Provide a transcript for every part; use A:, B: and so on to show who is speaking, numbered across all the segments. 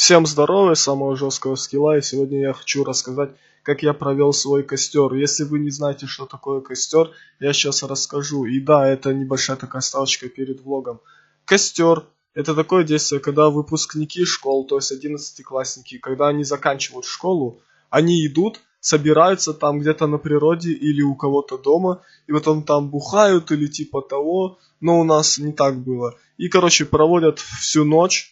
A: Всем здорово, самого жесткого скилла, и сегодня я хочу рассказать, как я провел свой костер. Если вы не знаете, что такое костер, я сейчас расскажу. И да, это небольшая такая ставочка перед влогом. Костер — это такое действие, когда выпускники школ, то есть 11-классники, когда они заканчивают школу, они идут, собираются там где-то на природе или у кого-то дома, и потом там бухают или типа того, но у нас не так было. И, короче, проводят всю ночь.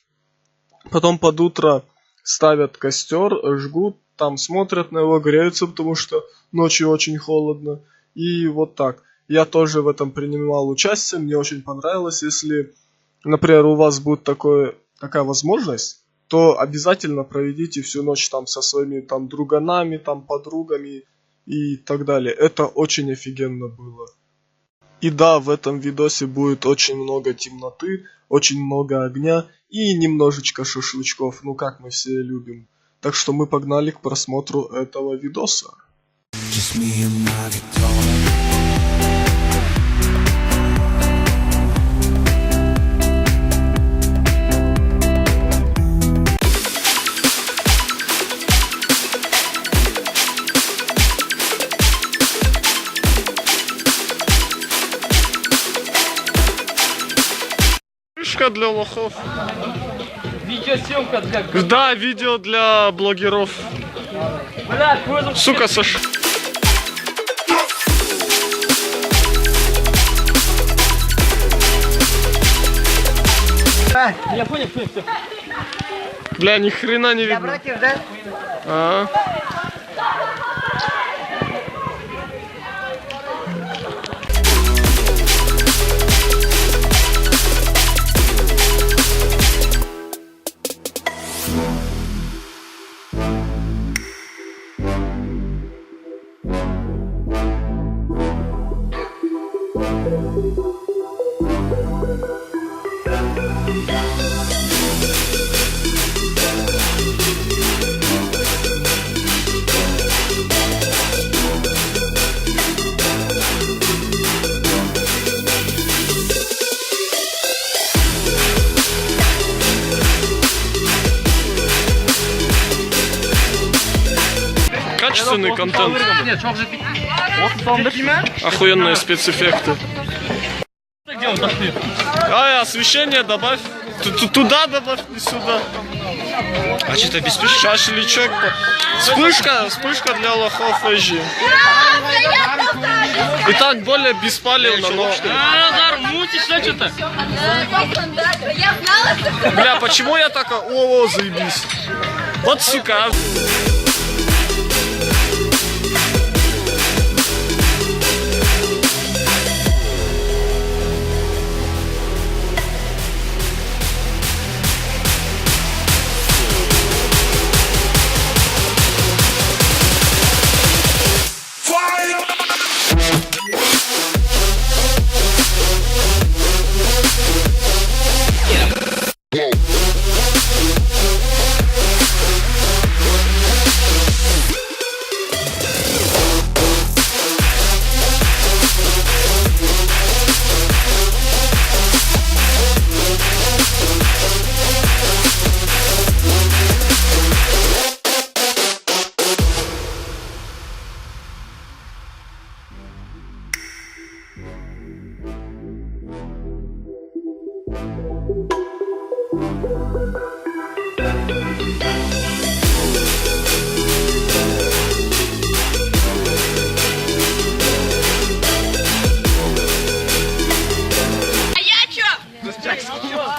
A: Потом под утро ставят костер, жгут, там смотрят на его, греются, потому что ночью очень холодно. И вот так. Я тоже в этом принимал участие, мне очень понравилось. Если, например, у вас будет такая возможность, то обязательно проведите всю ночь там со своими там друганами, там подругами и так далее. Это очень офигенно было. И да, в этом видосе будет очень много темноты, очень много огня и немножечко шашлычков, ну как мы все любим. Так что мы погнали к просмотру этого видоса. Для лохов.
B: Видеосъемка для...
A: Да, видео для блогеров.
B: Блядь,
A: сука, Саш.
B: Я понял, все.
A: Бля, ни хрена не видно.
B: Я братьев, да?
A: А. Качественный контент. Охуенные спецэффекты. Освещение добавь. Туда добавь, не сюда.
C: А что-то без вспышки?
A: Шашлычок. Вспышка для лохов позже. И так более беспалевно, но...
B: что-то.
A: Бля, почему я так... О, заебись. Вот сука.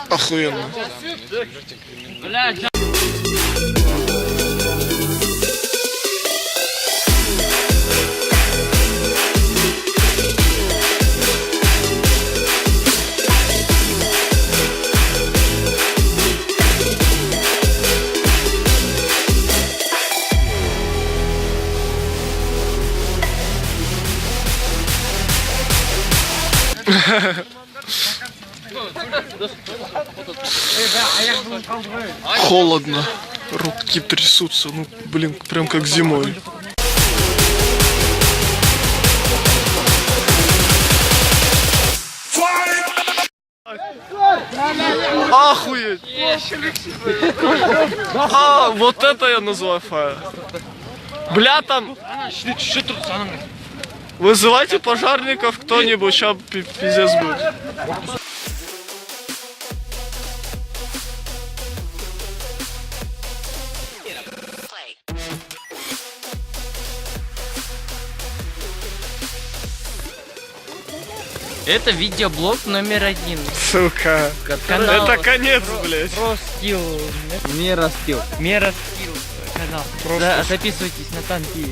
A: Охуенно.
B: Блядь.
A: Холодно. Руки трясутся. Ну, блин, прям как зимой. Охуеть! А, вот это я называю фаер. Бля, там... Вызывайте пожарников кто-нибудь, сейчас пиздец будет.
B: Это видеоблог номер 1.
A: Сука.
B: Канал.
A: Это конец, блядь.
B: Простил. Мера скилл. Канал. Записывайтесь на танки.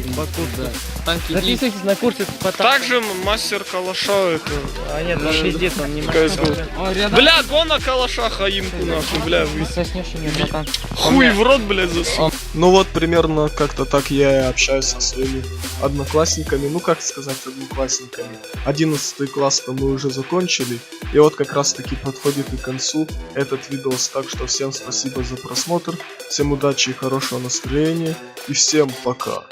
B: Записывайтесь на курсы по танкам.
A: Также мастер калаша это.
B: А нет, он пиздец, он не
A: CSGO. Бля, го на калаша хаимку нахуй, бля, вы.
B: Соснешь мне, братан.
A: Хуй в рот, блядь, засунул. Ну вот примерно как-то так я и общаюсь со своими одноклассниками. Ну как сказать одноклассниками. 11 класс-то мы уже закончили. И вот как раз таки подходит и к концу этот видос. Так что всем спасибо за просмотр. Всем удачи и хорошего настроения. И всем пока.